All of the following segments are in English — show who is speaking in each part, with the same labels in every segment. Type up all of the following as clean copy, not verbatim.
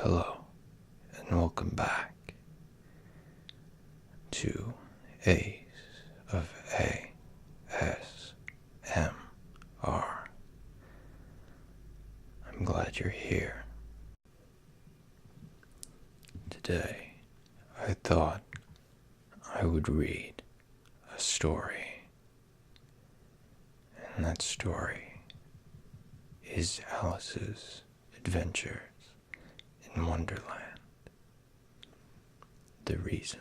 Speaker 1: Hello, and welcome back to A's of ASMR. I'm glad you're here. Today, I thought I would read a story, and that story is Alice's Adventures in Wonderland. The reason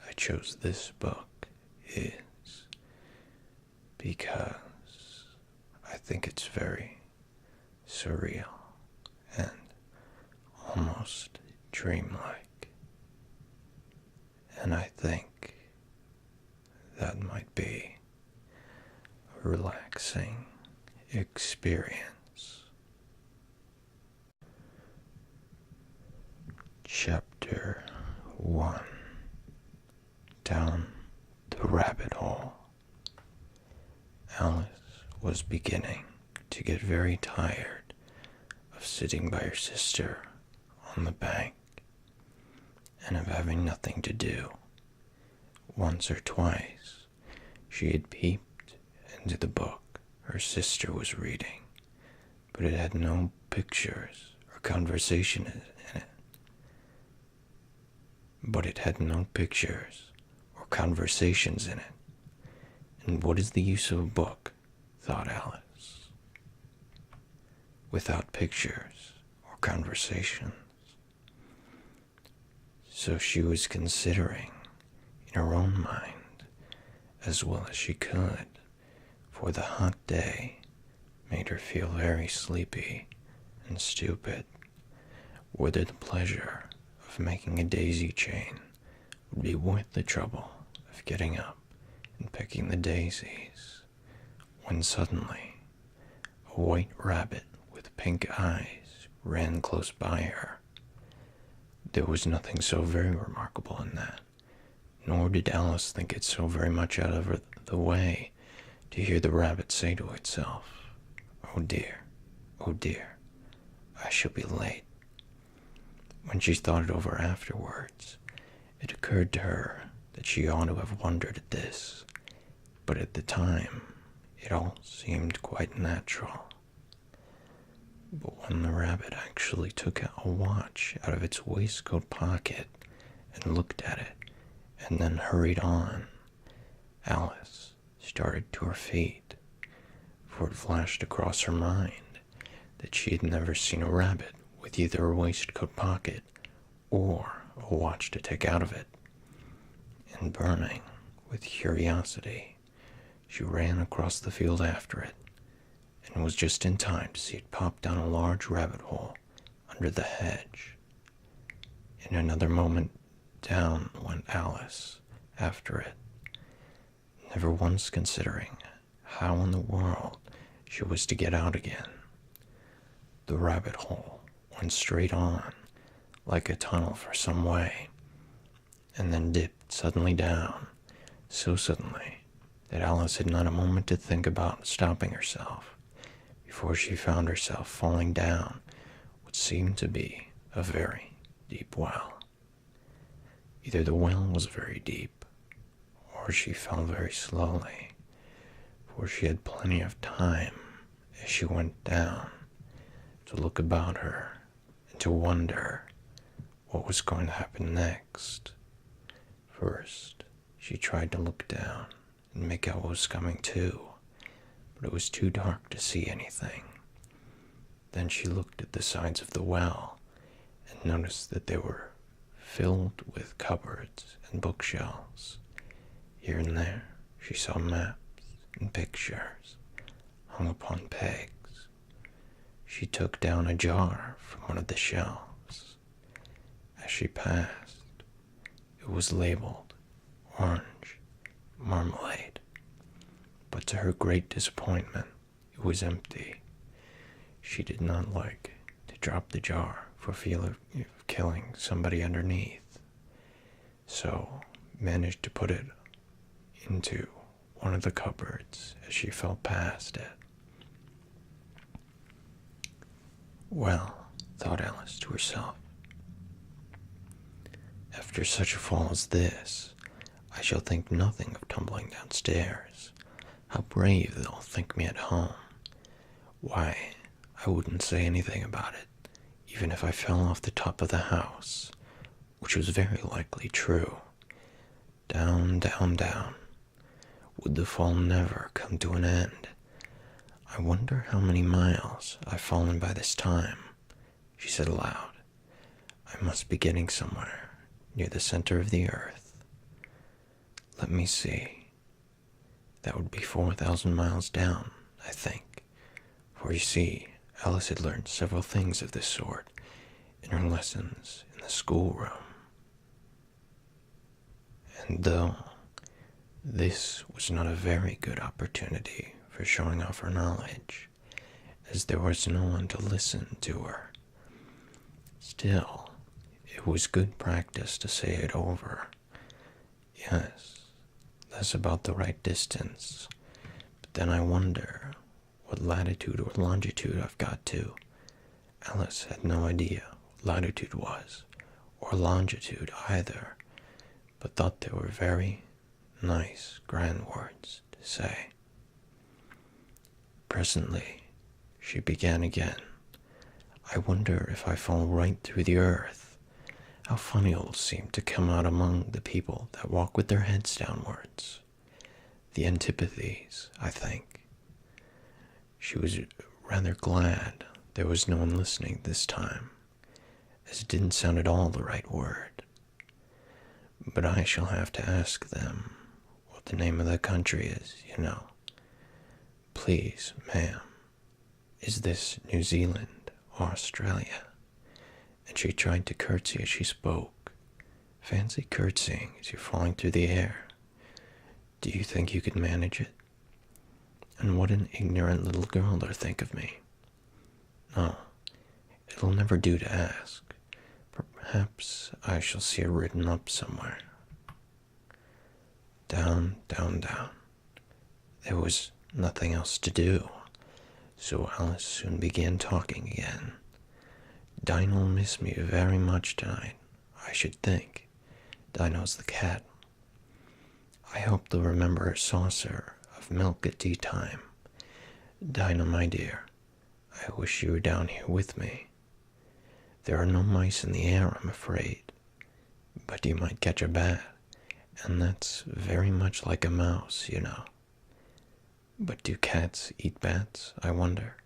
Speaker 1: I chose this book is because I think it's very surreal and almost dreamlike, and I think that might be a relaxing experience. Chapter 1. Down the Rabbit Hole. Alice was beginning to get very tired of sitting by her sister on the bank and of having nothing to do. Once or twice she had peeped into the book her sister was reading, but it had no pictures or conversation in it. And what is the use of a book, thought Alice, without pictures or conversations? So she was considering in her own mind, as well as she could, for the hot day made her feel very sleepy and stupid, whether the pleasure of making a daisy chain would be worth the trouble of getting up and picking the daisies, when suddenly a white rabbit with pink eyes ran close by her. There was nothing so very remarkable in that, nor did Alice think it so very much out of the way to hear the rabbit say to itself, oh dear, I shall be late." When she thought it over afterwards, it occurred to her that she ought to have wondered at this, but at the time it all seemed quite natural. But when the rabbit actually took a watch out of its waistcoat pocket and looked at it, and then hurried on, Alice started to her feet, for it flashed across her mind that she had never seen a rabbit with either a waistcoat pocket or a watch to take out of it. And burning with curiosity, she ran across the field after it, and was just in time to see it pop down a large rabbit hole under the hedge. In another moment, down went Alice after it, never once considering how in the world she was to get out again. The rabbit hole went straight on, like a tunnel for some way, and then dipped suddenly down, so suddenly that Alice had not a moment to think about stopping herself, before she found herself falling down what seemed to be a very deep well. Either the well was very deep, or she fell very slowly, for she had plenty of time as she went down to look about her and to wonder what was going to happen next. First, she tried to look down and make out what was coming too, but it was too dark to see anything. Then she looked at the sides of the well and noticed that they were filled with cupboards and bookshelves. Here and there she saw maps and pictures hung upon pegs. She took down a jar from one of the shelves. As she passed, it was labeled orange marmalade, but to her great disappointment, it was empty. She did not like to drop the jar for fear of killing somebody underneath, so managed to put it into one of the cupboards as she fell past it. Well, thought Alice to herself, After such a fall as this, I shall think nothing of tumbling downstairs. How brave they'll think me at home. Why, I wouldn't say anything about it, even if I fell off the top of the house, which was very likely true. Down, down, down. Would the fall never come to an end? I wonder how many miles I've fallen by this time, she said aloud. I must be getting somewhere near the center of the earth. Let me see. That would be 4,000 miles down, I think. For you see, Alice had learned several things of this sort in her lessons in the schoolroom. And though this was not a very good opportunity for showing off her knowledge, as there was no one to listen to her, still, it was good practice to say it over. Yes, that's about the right distance, but then I wonder what latitude or longitude I've got to. Alice had no idea what latitude was, or longitude either, but thought they were very nice, grand words to say. Presently, she began again. I wonder if I fall right through the earth. How funny it'll seem to come out among the people that walk with their heads downwards. The antipathies, I think. She was rather glad there was no one listening this time, as it didn't sound at all the right word. But I shall have to ask them what the name of the country is, you know. Please, ma'am, is this New Zealand or Australia? And she tried to curtsy as she spoke. Fancy curtsying as you're falling through the air. Do you think you could manage it? And what an ignorant little girl they'll think of me. No, it'll never do to ask. Perhaps I shall see her written up somewhere. Down, down, down. There was nothing else to do, so Alice soon began talking again. Dinah'll miss me very much tonight, I should think. Dinah's the cat. I hope they'll remember her saucer of milk at tea time. Dinah, my dear, I wish you were down here with me. There are no mice in the air, I'm afraid, but you might catch a bat, and that's very much like a mouse, you know. But do cats eat bats, I wonder?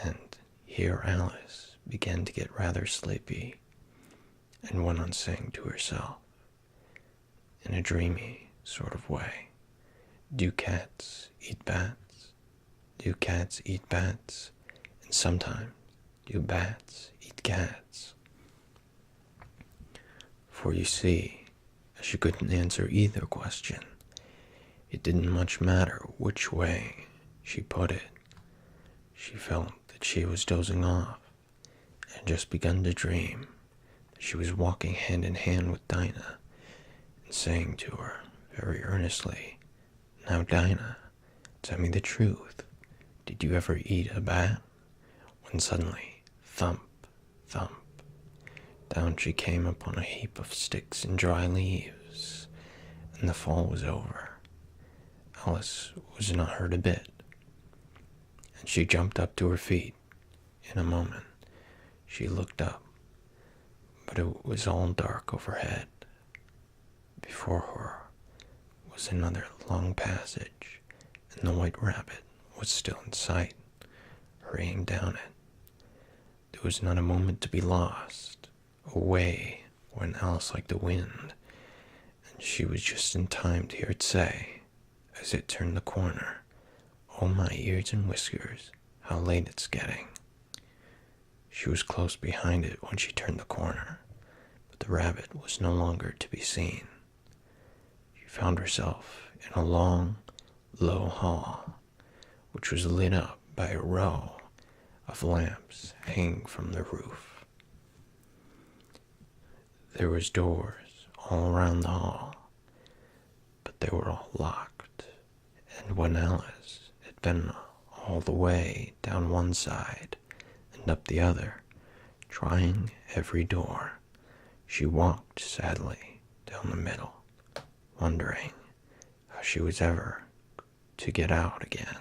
Speaker 1: And here Alice began to get rather sleepy, and went on saying to herself, in a dreamy sort of way, do cats eat bats? Do cats eat bats? And sometimes do bats eat cats? For you see, as she couldn't answer either question, it didn't much matter which way she put it. She felt that she was dozing off, and just begun to dream that she was walking hand in hand with Dinah, and saying to her very earnestly, Now, Dinah, tell me the truth. Did you ever eat a bat? When suddenly, thump, thump, down she came upon a heap of sticks and dry leaves, and the fall was over. Alice was not hurt a bit, and she jumped up to her feet. In a moment, she looked up, but it was all dark overhead. Before her was another long passage, and the white rabbit was still in sight, hurrying down it. There was not a moment to be lost. Away went Alice like the wind, and she was just in time to hear it say, as it turned the corner, Oh, my ears and whiskers, how late it's getting. She was close behind it when she turned the corner, but the rabbit was no longer to be seen. She found herself in a long, low hall, which was lit up by a row of lamps hanging from the roof. There was doors all around the hall, but they were all locked, and when Alice had been all the way down one side and up the other, trying every door, She walked sadly down the middle, wondering how she was ever to get out again.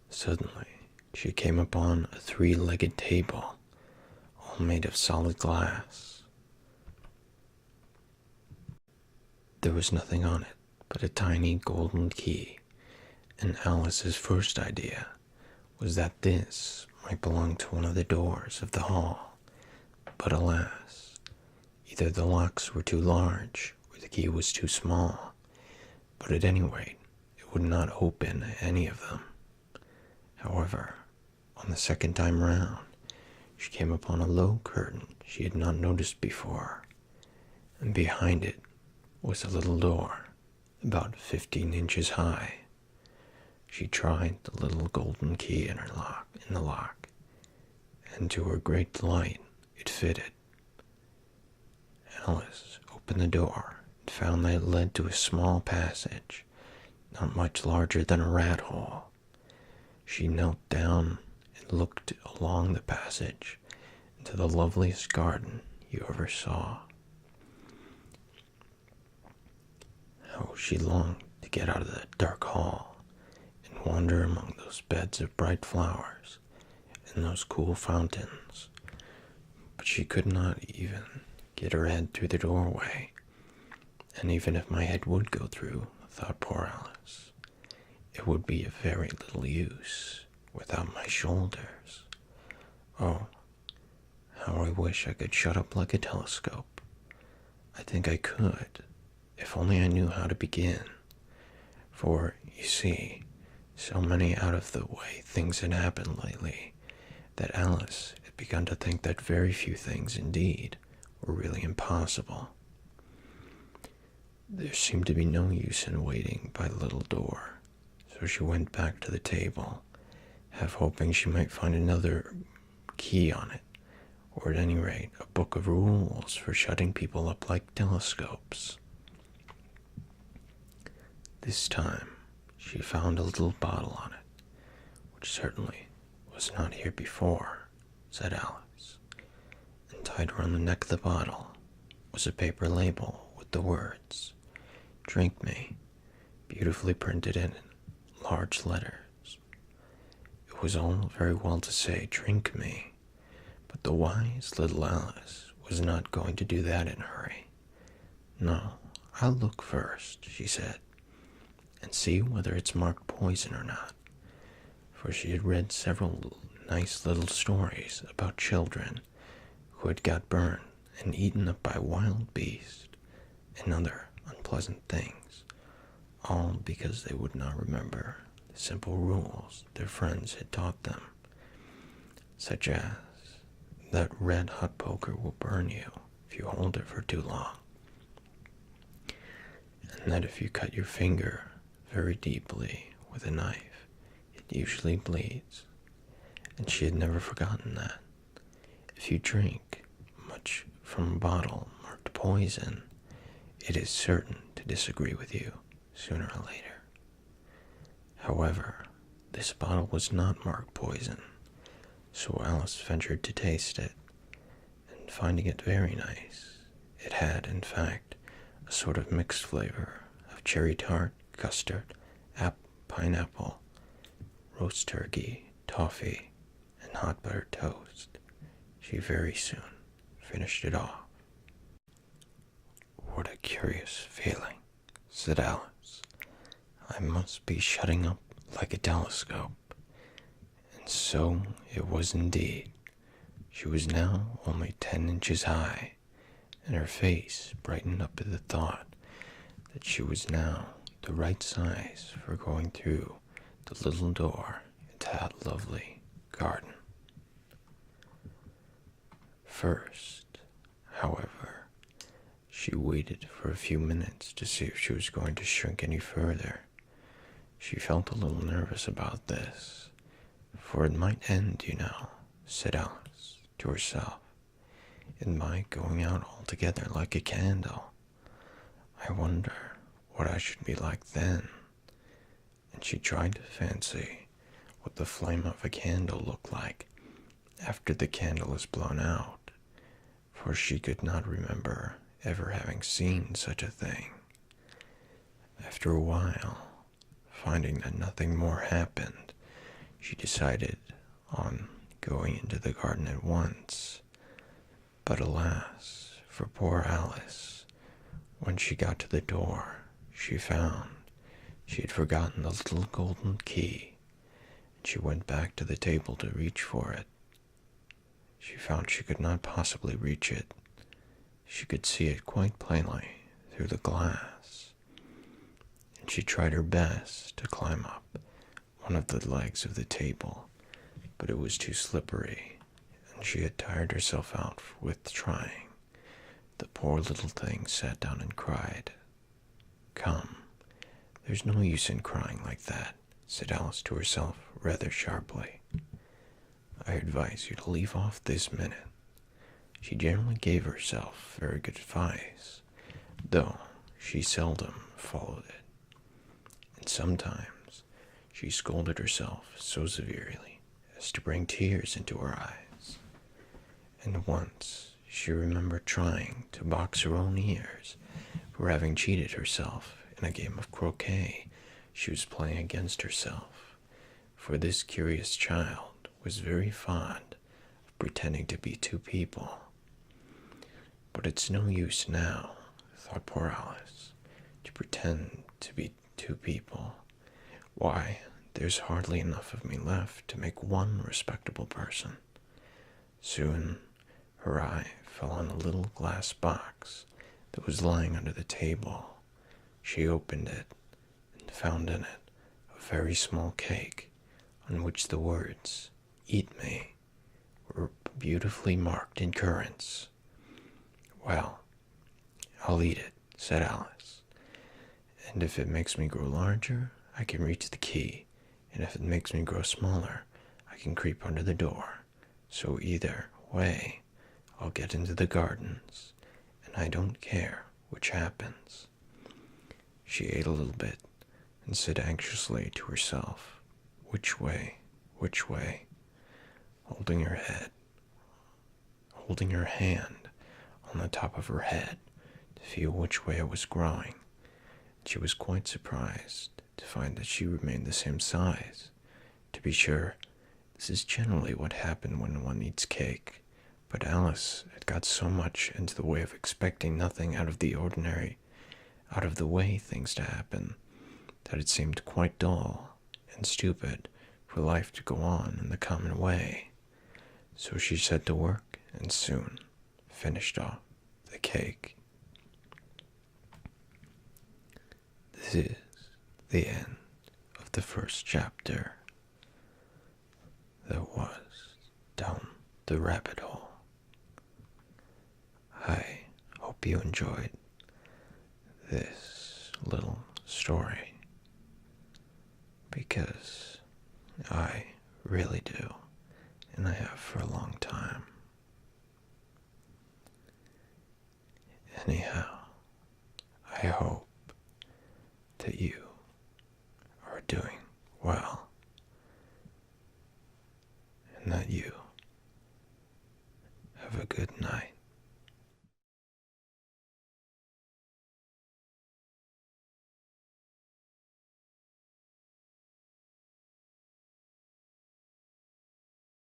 Speaker 1: Suddenly, she came upon a three-legged table, all made of solid glass. There was nothing on it but a tiny golden key, and Alice's first idea was that this might belong to one of the doors of the hall. But alas, either the locks were too large or the key was too small, but at any rate, it would not open any of them. However, on the second time round, she came upon a low curtain she had not noticed before, and behind it was a little door about 15 inches high. She tried the little golden key in the lock, and to her great delight, it fitted. Alice opened the door and found that it led to a small passage, not much larger than a rat hole. She knelt down and looked along the passage into the loveliest garden you ever saw. How she longed to get out of that dark hall and wander among those beds of bright flowers and those cool fountains. But she could not even get her head through the doorway, and even if my head would go through, thought poor Alice, it would be of very little use without my shoulders. Oh, how I wish I could shut up like a telescope. I think I could, if only I knew how to begin. For, you see, so many out-of-the-way things had happened lately that Alice had begun to think that very few things indeed were really impossible. There seemed to be no use in waiting by the little door, so she went back to the table, half hoping she might find another key on it, or at any rate a book of rules for shutting people up like telescopes. This time she found a little bottle on it, which certainly was not here before, said Alice, and tied around the neck of the bottle was a paper label with the words, "Drink me," beautifully printed in large letters. It was all very well to say, "Drink me," but the wise little Alice was not going to do that in a hurry. "No, I'll look first," she said, "and see whether it's marked poison or not," for she had read several nice little stories about children who had got burned and eaten up by wild beasts and other unpleasant things, all because they would not remember the simple rules their friends had taught them, such as that red-hot poker will burn you if you hold it for too long, and that if you cut your finger very deeply with a knife, it usually bleeds, and she had never forgotten that. If you drink much from a bottle marked poison, it is certain to disagree with you sooner or later. However, this bottle was not marked poison, so Alice ventured to taste it, and finding it very nice, it had, in fact, a sort of mixed flavor of cherry tart, custard, pineapple, roast turkey, toffee, and hot buttered toast. She very soon finished it off. "What a curious feeling," said Alice. "I must be shutting up like a telescope." And so it was indeed. She was now only 10 inches high, and her face brightened up at the thought that she was now the right size for going through the little door into that lovely garden. First, however, she waited for a few minutes to see if she was going to shrink any further. She felt a little nervous about this, for it might end, you know, said Alice to herself, in my going out altogether like a candle. I wonder what I should be like then. And she tried to fancy what the flame of a candle looked like after the candle is blown out, for she could not remember ever having seen such a thing. After a while, finding that nothing more happened, she decided on going into the garden at once. But alas, for poor Alice, when she got to the door, she found she had forgotten the little golden key, and she went back to the table to reach for it. She found she could not possibly reach it. She could see it quite plainly through the glass, and she tried her best to climb up one of the legs of the table, but it was too slippery, and she had tired herself out with trying. The poor little thing sat down and cried. "Come, there's no use in crying like that," said Alice to herself rather sharply. "I advise you to leave off this minute." She generally gave herself very good advice, though she seldom followed it. And sometimes she scolded herself so severely as to bring tears into her eyes. And once she remembered trying to box her own ears for having cheated herself in a game of croquet she was playing against herself, for this curious child was very fond of pretending to be two people. But it's no use now, thought poor Alice, to pretend to be two people. Why, there's hardly enough of me left to make one respectable person. Soon her eye fell on a little glass box that was lying under the table. She opened it and found in it a very small cake on which the words, "Eat me," were beautifully marked in currants. "Well, I'll eat it," said Alice, "and if it makes me grow larger, I can reach the key, and if it makes me grow smaller, I can creep under the door. So either way, I'll get into the gardens, and I don't care which happens." She ate a little bit and said anxiously to herself, "Which way? Which way?" holding her hand on the top of her head to feel which way it was growing. She was quite surprised to find that she remained the same size. To be sure, this is generally what happens when one eats cake, but Alice had got so much into the way of expecting nothing out of the way things to happen, that it seemed quite dull and stupid for life to go on in the common way. So she set to work and soon finished off the cake. This is the end of the first chapter. That was Down the Rabbit Hole. I hope you enjoyed this little story, because I really do, and I have for a long time. Anyhow, I hope that you are doing well, and that you have a good night.